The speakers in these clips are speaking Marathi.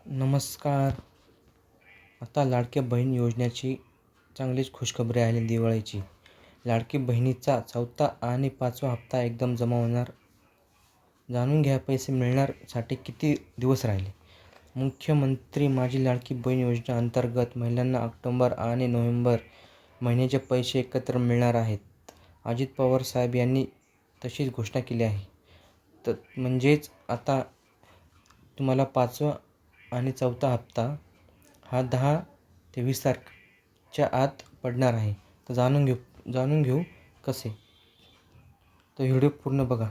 नमस्कार. आता लाडक्या बहीण योजनेची चांगलीच खुशखबरी आली दिवाळीची. लाडकी बहिणीचा 4था आणि 5वा हप्ता एकदम जमा होणार. जाणून घ्या पैसे मिळण्यासाठी किती दिवस राहिले. मुख्यमंत्री माझी लाडकी बहीण योजना अंतर्गत महिलांना ऑक्टोबर आणि नोव्हेंबर महिन्याचे पैसे एकत्र मिळणार आहेत. अजित पवार साहेब यांनी तशीच घोषणा केली आहे. म्हणजेच आता तुम्हाला 5वा आणि 4था हप्ता हा 10 ते 20 तारखेच्या आत पडणार आहे. तर जाणून घेऊ कसे. तर व्हिडिओ पूर्ण बघा.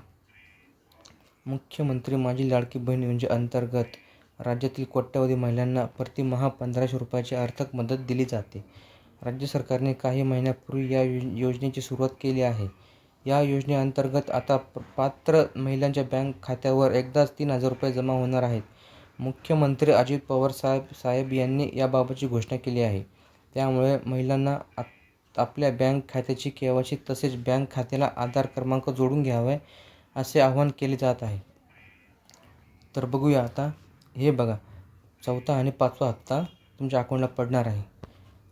मुख्यमंत्री माझी लाडकी बहीण योजनेअंतर्गत राज्यातील कोट्यवधी महिलांना प्रतिमाह 1500 रुपयाची आर्थिक मदत दिली जाते. राज्य सरकारने काही महिन्यांपूर्वी या योजनेची सुरुवात केली आहे. या योजनेअंतर्गत आता पात्र महिलांच्या बँक खात्यावर एकदाच 3000 रुपये जमा होणार आहेत. मुख्यमंत्री अजित पवार साहेब यांनी याबाबतची घोषणा केली आहे. त्यामुळे महिलांना आपल्या बँक खात्याची केवायसी तसेच बँक खात्याला आधार क्रमांक जोडून घ्यावे असे आवाहन केले जात आहे. तर बघूया आता. हे बघा, 4था आणि 5वा हप्ता तुमच्या अकाउंटला पडणार आहे.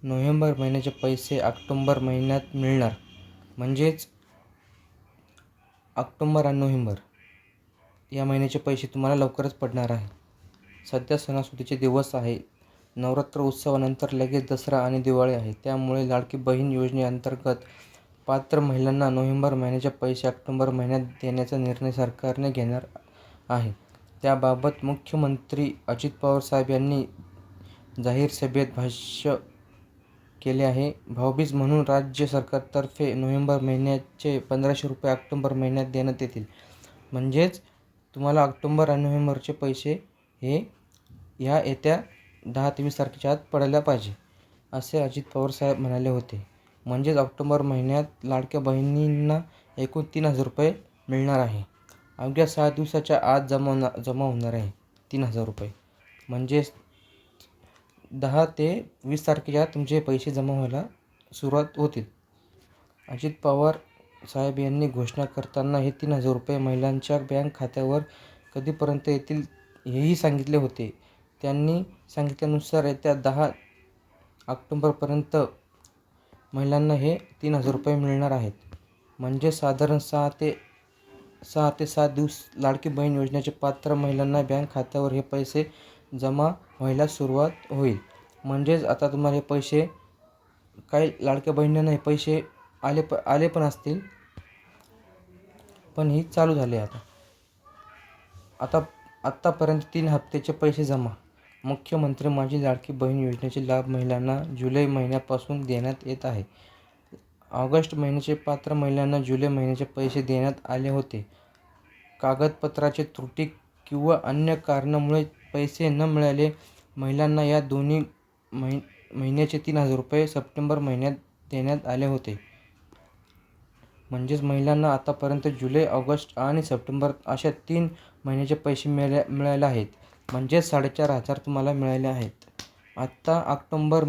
नोव्हेंबर महिन्याचे पैसे ऑक्टोबर महिन्यात मिळणार. म्हणजेच ऑक्टोबर आणि नोव्हेंबर या महिन्याचे पैसे तुम्हाला लवकरच पडणार आहे. सध्या सणासुदीचे दिवस आहे. नवरात्र उत्सवानंतर लगेच दसरा आणि दिवाळी आहे. त्यामुळे लाडकी बहीण योजनेअंतर्गत पात्र महिलांना नोव्हेंबर महिन्याचे पैसे ऑक्टोबर महिन्यात देण्याचा निर्णय सरकारने घेणार आहे. त्याबाबत मुख्यमंत्री अजित पवार साहेब यांनी जाहीर सभेत भाष्य केले आहे. भाऊबीज म्हणून राज्य सरकारतर्फे नोव्हेंबर महिन्याचे 1500 रुपये ऑक्टोबर महिन्यात देण्यात येतील. म्हणजेच तुम्हाला ऑक्टोबर आणि नोव्हेंबरचे पैसे हे ह्या येत्या 10 ते 20 तारखेच्या आत पडायला पाहिजे, असे अजित पवार साहेब म्हणाले होते. म्हणजेच ऑक्टोबर महिन्यात लाडक्या बहिणींना एकूण 3000 रुपये मिळणार आहे. अवघ्या 6 दिवसाच्या आत जमा होणार आहे 3000 रुपये. म्हणजेच 10 ते 20 तारखेच्या आत तुमचे पैसे जमा व्हायला सुरुवात होतील. अजित पवार साहेब यांनी घोषणा करताना हे 3000 रुपये महिलांच्या बँक खात्यावर कधीपर्यंत येतील हेही सांगितले होते. त्यांनी सांगितल्यानुसार येत्या 10 ऑक्टोबरपर्यंत महिलांना हे 3000 रुपये मिळणार आहेत. म्हणजे साधारण 6 ते 7 दिवस लाडकी बहीण योजनेच्या पात्र महिलांना बँक खात्यावर हे पैसे जमा व्हायला सुरुवात होईल. म्हणजेच आता तुम्हाला हे पैसे, काही लाडक्या बहिणींना हे पैसे आले पण असतील, पण ही चालू झाले. आतापर्यंत 3 हप्त्याचे पैसे जमा. मुख्यमंत्री माझी लाडकी बहीण योजनेचे लाभ महिलांना जुलै महिन्यापासून देण्यात येत आहे. ऑगस्ट महिन्याचे पात्र महिलांना जुलै महिन्याचे पैसे देण्यात आले होते. कागदपत्राची त्रुटी किंवा अन्य कारणामुळे पैसे न मिळालेल्या महिलांना या दोन्ही महिन्याचे 3000 रुपये सप्टेंबर महिन्यात देण्यात आले होते. म्हणजेच महिलांना आतापर्यंत जुलै, ऑगस्ट आणि सप्टेंबर अशा 3 महिन्याचे पैसे मिळाले आहेत. म्हणजेच 4500 तुम्हाला मिळाले आहेत. आता ऑक्टोबर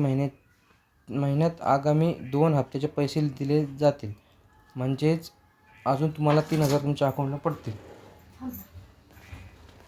महिन्यात आगामी 2 हप्त्याचे पैसे दिले जातील. म्हणजेच अजून तुम्हाला 3000 तुमच्या अकाउंटला पडतील.